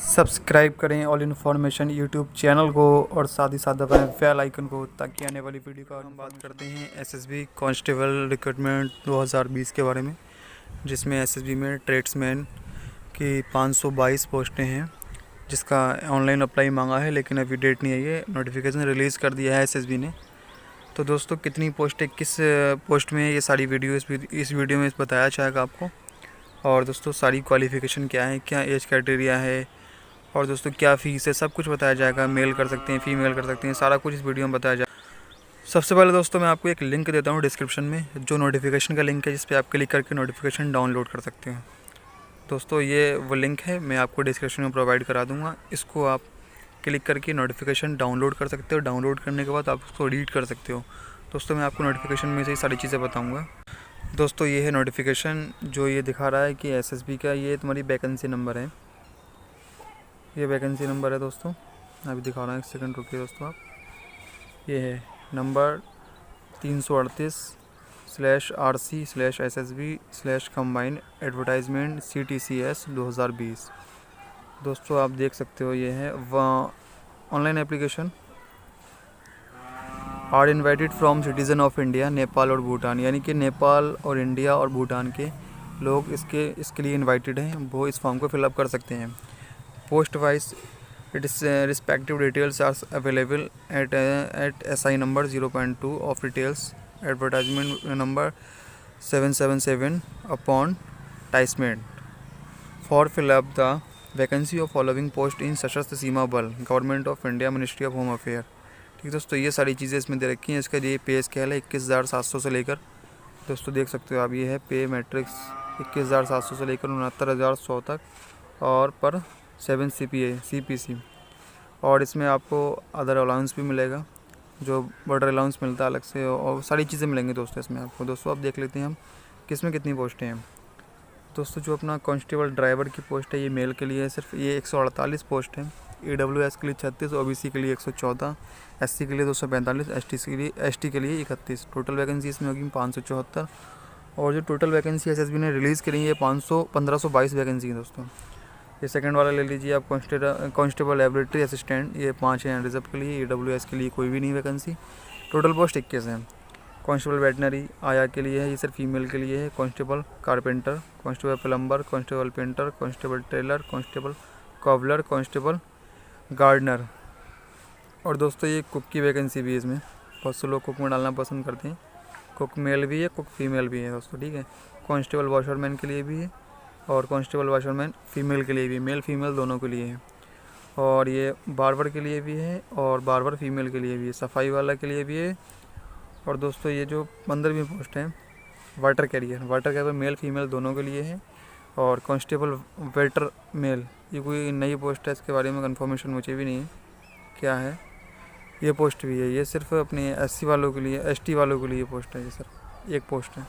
Subscribe करें all information YouTube channel को और साथ ही साथ दबाएं बेल आइकन को ताकि आने वाली वीडियो का हम बात करते हैं एसएसबी कांस्टेबल रिक्रूटमेंट 2020 के बारे में, जिसमें एसएसबी में ट्रेड्समैन की 522 पोस्टें हैं, जिसका ऑनलाइन अप्लाई मांगा है लेकिन अभी डेट नहीं आई है। नोटिफिकेशन रिलीज़ कर दिया है एसएसबी ने। तो दोस्तों कितनी पोस्टें किस पोस्ट में, ये सारी वीडियो इस वीडियो में बताया जाएगा आपको। और दोस्तों सारी क्वालिफ़िकेशन क्या है, क्या एज क्राइटेरिया है और दोस्तों क्या फ़ीस है, सब कुछ बताया जाएगा। मेल कर सकते हैं, फीमेल कर सकते हैं, सारा कुछ इस वीडियो में बताया जाएगा। सबसे पहले दोस्तों मैं आपको एक लिंक देता हूँ डिस्क्रिप्शन में, जो नोटिफिकेशन का लिंक है, जिस पे आप क्लिक करके नोटिफिकेशन डाउनलोड कर सकते हैं। दोस्तों ये वो लिंक है, मैं आपको डिस्क्रिप्शन में प्रोवाइड करा दूँगा। इसको आप क्लिक करके नोटिफिकेशन डाउनलोड कर सकते हो। डाउनलोड करने के बाद आप उसको रीड कर सकते हो। दोस्तों मैं आपको नोटिफिकेशन में से ही सारी चीज़ें बताऊँगा। दोस्तों ये है नोटिफिकेशन, जो ये दिखा रहा है कि एसएसबी का ये तुम्हारी वैकेंसी नंबर है। ये वैकेंसी नंबर है दोस्तों, अभी दिखा रहा हूँ, एक सेकंड रुकिए दोस्तों आप। ये है नंबर 338/RC/SSB/कंबाइन एडवर्टाइजमेंट CTCS 2020। दोस्तों आप देख सकते हो, ये है online application. Are invited from citizen of India, Nepal और भूटान, यानी कि नेपाल और इंडिया और भूटान के लोग इसके लिए इन्वाइटेड हैं, वो इस फॉर्म को फिलअप कर सकते हैं। Post wise its respective details are available at SI number 0.2 of details advertisement number 777 upon attachment for fill up the vacancy of following post in सशस्त्र सीमा बल, government of India, ministry of home affair. ठीक दोस्तों, ये सारी चीज़ें इसमें दे रखी हैं। इसका ये पे स्केल है 21,700 से लेकर, दोस्तों देख सकते हो आप, ये है पे मैट्रिक्स 21,700 से लेकर 69,100 तक, और पर 7 CPC। और इसमें आपको अदर अलाउंस भी मिलेगा, जो बॉर्डर अलाउंस मिलता है अलग से, और सारी चीज़ें मिलेंगी दोस्तों इसमें आपको। दोस्तों आप देख लेते हैं हम किस में कितनी पोस्टें हैं। दोस्तों जो अपना कांस्टेबल ड्राइवर की पोस्ट है, ये मेल के लिए है, सिर्फ ये 148 पोस्ट है। EWS के लिए 36, OBC के लिए 114, SC के लिए 245, ST के लिए 31। टोटल वैकेंसी इसमें होगी 574। और जो टोटल वैकेंसी SSB ने रिलीज़ करी है 1522 वैकेंसी है दोस्तों। ये सेकंड वाला ले लीजिए आप, कांस्टेबल लेबोरेटरी असिस्टेंट, ये 5 हैं रिजर्व के लिए। EWS के लिए कोई भी नहीं वैकेंसी। टोटल पोस्ट 21 हैं। कांस्टेबल वेटनरी आया के लिए है, ये सिर्फ फीमेल के लिए है। Constable carpenter, constable plumber, constable painter, constable tailor, constable cobbler, constable gardener. और दोस्तों ये कुक की वैकेंसी भी है इसमें, बहुत से लोग कुक में डालना पसंद करते हैं। कुक मेल भी है, कुक फीमेल भी है दोस्तों, ठीक है। कांस्टेबल वॉशरमैन के लिए भी है, और कांस्टेबल वॉशरमैन फीमेल के लिए भी, मेल फीमेल दोनों के लिए है। और ये बार्बर के लिए भी है, और बार्बर फीमेल के लिए भी है, सफाई वाला के लिए भी है। और दोस्तों ये जो 15वीं पोस्ट है वाटर कैरियर मेल फीमेल दोनों के लिए है। और कांस्टेबल वेटर मेल, ये कोई नई पोस्ट है, इसके बारे में कंफर्मेशन मुझे भी नहीं है क्या है। ये पोस्ट भी है, ये सिर्फ अपने SC वालों के लिए, ST वालों के लिए पोस्ट है, ये सिर्फ एक पोस्ट है।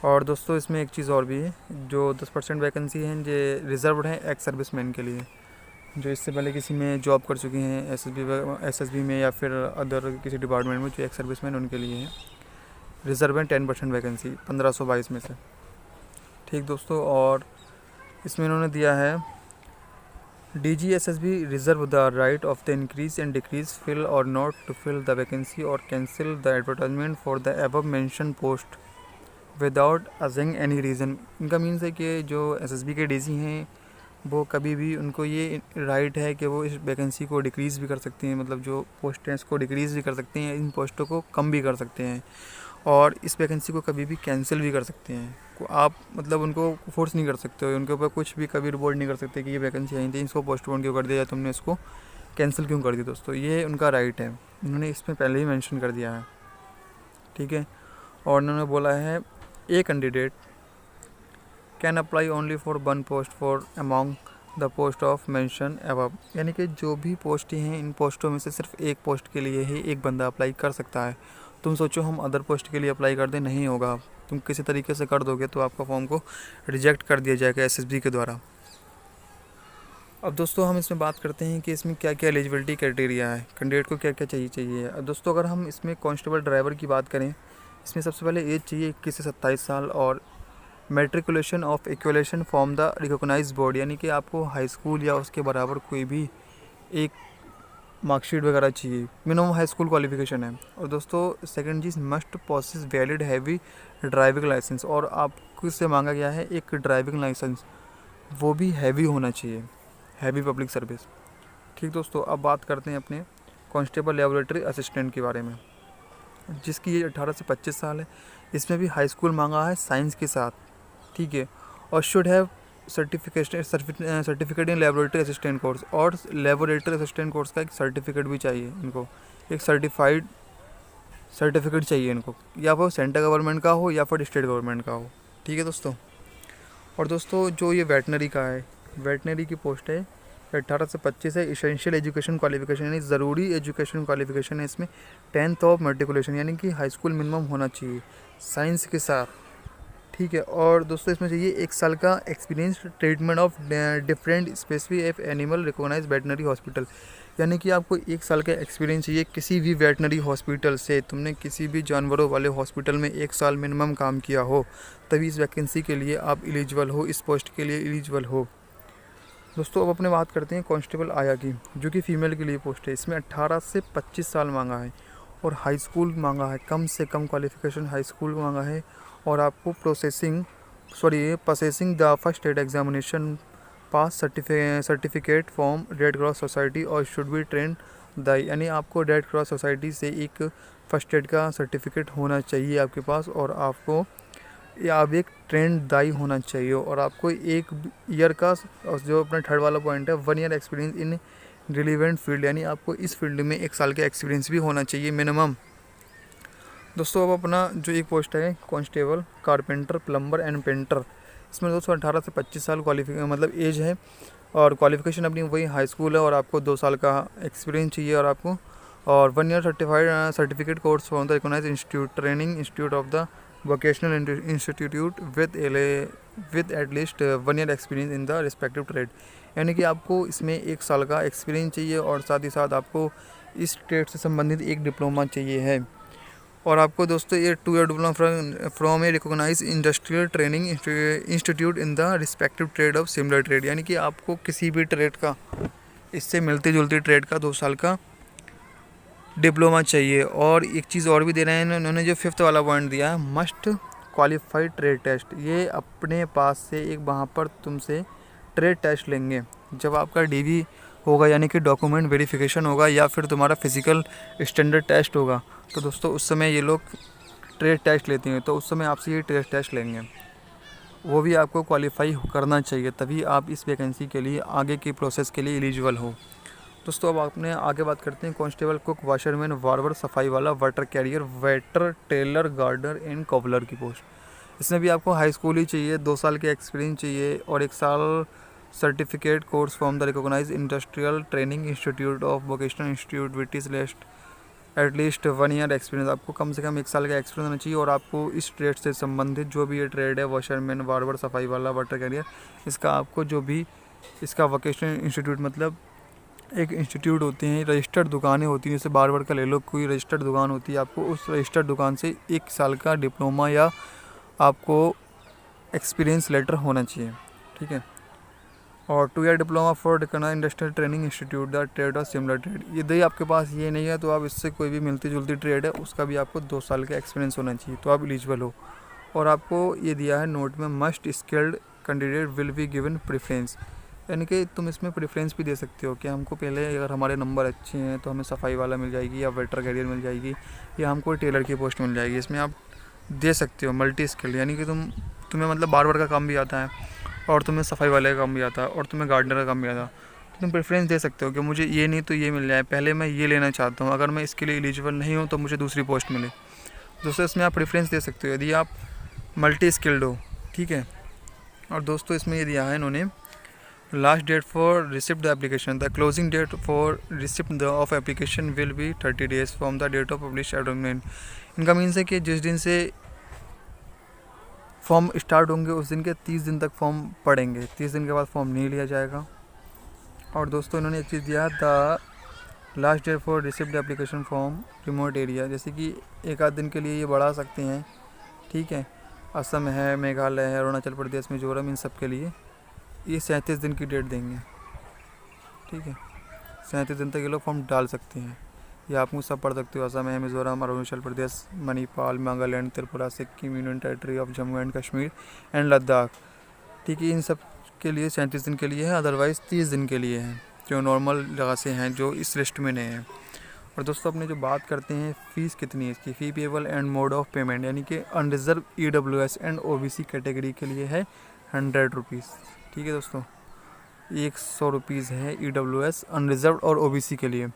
और दोस्तों इसमें एक चीज़ और भी है, जो 10% वैकेंसी हैं जो रिजर्व्ड हैं एक्स सर्विसमैन के लिए, जो इससे पहले किसी में जॉब कर चुके हैं SSB में या फिर अदर किसी डिपार्टमेंट में, जो एक्स सर्विसमैन उनके लिए है। रिजर्व है 10% वैकेंसी 1522 में से, ठीक दोस्तों। और इसमें इन्होंने दिया है DG SSB reserve the right of the increase and decrease fill और not to fill the vacancy और cancel the advertisement for the above mention post without assigning any reason. इनका मीन्स है कि जो SSB के DG हैं, वो कभी भी, उनको ये राइट है कि वो इस वैकेंसी को डिक्रीज़ भी कर सकते हैं, मतलब जो पोस्ट हैं इसको डिक्रीज़ भी कर सकते हैं, इन पोस्टों को कम भी कर सकते हैं, और इस वैकेंसी को कभी भी कैंसिल भी कर सकते हैं। आप मतलब उनको फोर्स नहीं कर सकते हो, उनके ऊपर कुछ भी कभी रिपोर्ट नहीं कर सकते कि ये वैकेंसी आई थी, इसको पोस्टपोन क्यों कर दिया या तुमने इसको कैंसिल क्यों कर दी। दोस्तों ये उनका राइट है, उन्होंने इसमें पहले ही मेंशन कर दिया है, ठीक है। और उन्होंने बोला है a candidate can apply only for 1 post for among the post of mention above, यानी कि जो भी पोस्टें हैं इन पोस्टों में से सिर्फ एक पोस्ट के लिए ही एक बंदा अप्लाई कर सकता है। तुम सोचो हम अदर पोस्ट के लिए अप्लाई कर दें, नहीं होगा। तुम किसी तरीके से कर दोगे तो आपका फॉर्म को रिजेक्ट कर दिया जाएगा SSB के द्वारा। अब दोस्तों हम इसमें बात करते हैं कि इसमें क्या क्या एलिजिबिलिटी क्राइटेरिया है, कैंडिडेट को क्या क्या चाहिए। अब दोस्तों अगर हम इसमें कांस्टेबल ड्राइवर की बात करें, इसमें सबसे पहले एज चाहिए 21 से 27 साल, और matriculation of equivalent from the recognize board, यानी कि आपको हाई स्कूल या उसके बराबर कोई भी एक मार्कशीट वगैरह चाहिए, मिनिमम हाई स्कूल क्वालिफिकेशन है। और दोस्तों सेकंड चीज़, must possess valid heavy driving licence, और आपको इससे मांगा गया है एक ड्राइविंग लाइसेंस, वो भी हैवी होना चाहिए, हैवी पब्लिक सर्विस। ठीक दोस्तों, अब बात करते हैं अपने कांस्टेबल लेबोरेटरी असिस्टेंट के बारे में, जिसकी एज 18 से 25 साल है। इसमें भी हाई स्कूल मांगा है साइंस के साथ, ठीक है, और should have certificate in laboratory assistant course, और लेबोरेटरी असिस्टेंट कोर्स का एक सर्टिफिकेट भी चाहिए इनको, एक सर्टिफाइड सर्टिफिकेट चाहिए इनको, या फिर सेंट्रल गवर्नमेंट का हो या फिर स्टेट गवर्नमेंट का हो। ठीक है दोस्तों, और दोस्तों जो ये वेटनरी का है, वेटनरी की पोस्ट है 18 से 25 है। इसेंशियल एजुकेशन क्वालिफिकेशन, यानी ज़रूरी एजुकेशन क्वालिफिकेशन है इसमें 10th ऑफ मेट्रिकुलेशन, यानी कि हाई स्कूल मिनिमम होना चाहिए साइंस के साथ। ठीक है, और दोस्तों इसमें चाहिए 1 साल का experience treatment of different specific F animal recognise veterinary hospital, यानी कि आपको 1 साल का एक्सपीरियंस चाहिए किसी भी वेटनरी हॉस्पिटल से, तुमने किसी भी जानवरों वाले हॉस्पिटल में 1 साल मिनिमम काम किया हो, तभी इस वैकेंसी के लिए आप एलिजिबल हो, इस पोस्ट के लिए एलिजिबल हो। दोस्तों अब अपने बात करते हैं कांस्टेबल आया की, जो कि फ़ीमेल के लिए पोस्ट है। इसमें 18 से 25 साल मांगा है, और हाई स्कूल मांगा है, कम से कम क्वालिफिकेशन हाई स्कूल मांगा है, और आपको processing the first state examination pass certificate from red cross society, और शुड बी ट्रेंड द, यानी आपको रेड क्रॉस सोसाइटी से एक फर्स्ट एड का सर्टिफिकेट होना चाहिए आपके पास, और आपको या आप एक ट्रेंड दाई होना चाहिए, और आपको 1 ईयर का, जो अपना थर्ड वाला पॉइंट है, 1 ईयर एक्सपीरियंस इन रिलेवेंट फील्ड, यानी आपको इस फील्ड में 1 साल का एक्सपीरियंस भी होना चाहिए मिनिमम। दोस्तों अब अपना जो एक पोस्ट है constable carpenter plumber and painter, इसमें दोस्तों 18 से 25 साल मतलब एज है, और क्वालिफिकेशन अपनी वही हाई स्कूल है, और आपको 2 साल का एक्सपीरियंस चाहिए, और आपको 1 year certificate course from the recognised institute training institute of the vocational institute with at least 1 year experience in the respective trade, यानी कि आपको इसमें 1 साल का एक्सपीरियंस चाहिए, और साथ ही साथ आपको इस ट्रेड से संबंधित एक डिप्लोमा चाहिए है, और आपको दोस्तों ये 2 year diploma from a recognise industrial training institute in the respective trade of similar trade, यानी कि आपको किसी भी ट्रेड का, इससे मिलती जुलती ट्रेड का 2 साल का डिप्लोमा चाहिए। और एक चीज़ और भी दे रहे हैं इन्होंने, जो 5th वाला पॉइंट दिया है, मस्ट क्वालिफाइड ट्रेड टेस्ट, ये अपने पास से एक वहाँ पर तुमसे ट्रेड टेस्ट लेंगे, जब आपका DV होगा, यानी कि डॉक्यूमेंट वेरिफिकेशन होगा, या फिर तुम्हारा फिजिकल स्टैंडर्ड टेस्ट होगा, तो दोस्तों उस समय ये लोग ट्रेड टेस्ट लेते हैं, तो उस समय आपसे ये ट्रेड टेस्ट लेंगे, वो भी आपको क्वालिफाई करना चाहिए, तभी आप इस वैकेंसी के लिए आगे की प्रोसेस के लिए एलिजिबल हो। दोस्तों अब आपने आगे बात करते हैं कांस्टेबल कुक वाशरमैन बार्बर सफाई वाला water carrier waiter tailor gardener and cobbler की पोस्ट, इसमें भी आपको हाई स्कूल ही चाहिए, 2 साल के एक्सपीरियंस चाहिए, और 1 साल certificate course from the recognise industrial training institute of vocational institute with is at least 1 year experience, आपको कम से कम 1 साल का एक्सपीरियंस होना चाहिए, और आपको इस ट्रेड से संबंधित जो भी ये ट्रेड है, वाशरमैन बार्बर सफाई वाला वाटर कैरियर, इसका आपको जो भी इसका वोकेशनल इंस्टीट्यूट, मतलब एक इंस्टीट्यूट होते हैं, रजिस्टर्ड दुकानें होती हैं, जैसे बार्बर का ले लो, कोई रजिस्टर्ड दुकान होती है, आपको उस रजिस्टर्ड दुकान से 1 साल का डिप्लोमा या आपको एक्सपीरियंस लेटर होना चाहिए। ठीक है, और 2 year diploma for recognised industrial training institute the trade और सिमिलर ट्रेड, यदि आपके पास ये नहीं है तो आप इससे कोई भी मिलती जुलती ट्रेड है उसका भी आपको 2 साल का एक्सपीरियंस होना चाहिए, तो आप एलिजिबल हो। और आपको ये दिया है नोट में, must skilled candidate will be given preference, यानी कि तुम इसमें प्रेफरेंस भी दे सकते हो कि हमको पहले अगर हमारे नंबर अच्छे हैं तो हमें सफाई वाला मिल जाएगी, या वेटर कैरियर मिल जाएगी, या हमको टेलर की पोस्ट मिल जाएगी, इसमें आप दे सकते हो मल्टी स्किल्ड, यानी कि तुम्हें मतलब बार्बर का काम भी आता है, और तुम्हें सफाई वाले का काम भी आता है, और तुम्हें गार्डनर का काम भी आता है, तो तुम प्रेफरेंस दे सकते हो कि मुझे ये नहीं तो ये मिल जाए, पहले मैं ये लेना चाहता हूँ, अगर मैं इसके लिए एलिजिबल नहीं हूँ तो मुझे दूसरी पोस्ट मिले। दोस्तों इसमें आप प्रेफरेंस दे सकते हो यदि आप मल्टी स्किल्ड हो। ठीक है, और दोस्तों इसमें ये दिया है इन्होंने, last date for receipt the application, the closing date for receipt of application will be 30 days from the date of publish advertisement. इनका मीन्स है कि जिस दिन से फॉर्म स्टार्ट होंगे उस दिन के 30 दिन तक फॉर्म पड़ेंगे, 30 दिन के बाद फॉर्म नहीं लिया जाएगा। और दोस्तों इन्होंने एक चीज़ दिया, the last date for receipt application form remote area, जैसे कि 1 आध दिन के लिए ये बढ़ा सकते हैं। ठीक है, असम है, मेघालय है, अरुणाचल प्रदेश, मिजोरम, इन सब के लिए ये 37 दिन की डेट देंगे। ठीक है, 37 दिन तक ये लोग फॉर्म डाल सकते हैं। ये आप मुझ सब पढ़ सकते हो। असम है, Mizoram, Arunachal Pradesh, Manipal, Nagaland, Tripura, Sikkim, union territory of Jammu and Kashmir and Ladakh. ठीक है, इन सब के लिए 37 दिन के लिए है, अदरवाइज़ 30 दिन के लिए है, जो नॉर्मल जगह से हैं, जो इस लिस्ट में नहीं है। और दोस्तों अपने जो बात करते हैं फ़ीस कितनी है इसकी, fee payable and mode of payment, यानी कि unreserved EWS and OBC category के लिए है 100 रुपीज़। ठीक है दोस्तों, 100 रुपीज़ है EWS अनरिजर्व और OBC के लिए।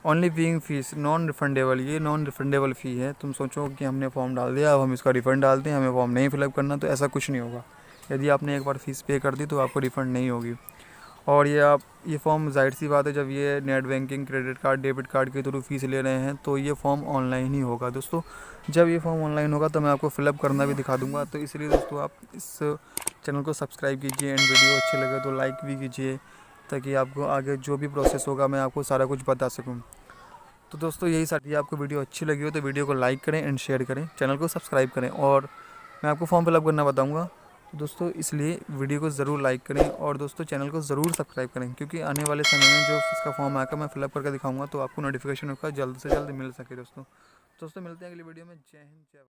Only being fees non refundable, ये नॉन रिफंडेबल फ़ी है। तुम सोचो कि हमने फॉर्म डाल दिया, अब हम इसका रिफ़ंड डालते हैं, हमें फॉर्म नहीं फिलअप करना, तो ऐसा कुछ नहीं होगा। यदि आपने एक बार फ़ीस पे कर दी तो आपको रिफ़ंड नहीं होगी। और ये फॉर्म ज़ाहिर सी बात है, जब ये net banking, credit card, debit card के थ्रू फीस ले रहे हैं तो ये फॉर्म ऑनलाइन ही होगा। दोस्तों जब ये फॉर्म ऑनलाइन होगा तो मैं आपको फ़िलअप करना भी दिखा दूंगा। तो इसलिए दोस्तों आप इस चैनल को सब्सक्राइब कीजिए एंड वीडियो अच्छे लगे तो लाइक भी कीजिए, ताकि आपको आगे जो भी प्रोसेस होगा मैं आपको सारा कुछ बता सकूँ। तो दोस्तों यही सारी, आपको वीडियो अच्छी लगी हो तो वीडियो को लाइक करें एंड शेयर करें, चैनल को सब्सक्राइब करें, और मैं आपको फॉर्म फिलअप करना बताऊँगा दोस्तों, इसलिए वीडियो को ज़रूर लाइक करें और दोस्तों चैनल को ज़रूर सब्सक्राइब करें, क्योंकि आने वाले समय में जो इसका फॉर्म आकर मैं फिलअप करके दिखाऊंगा तो आपको नोटिफिकेशन उसका जल्द से जल्द मिल सके। दोस्तों मिलते हैं अगली वीडियो में। जय हिंद, जय भारत।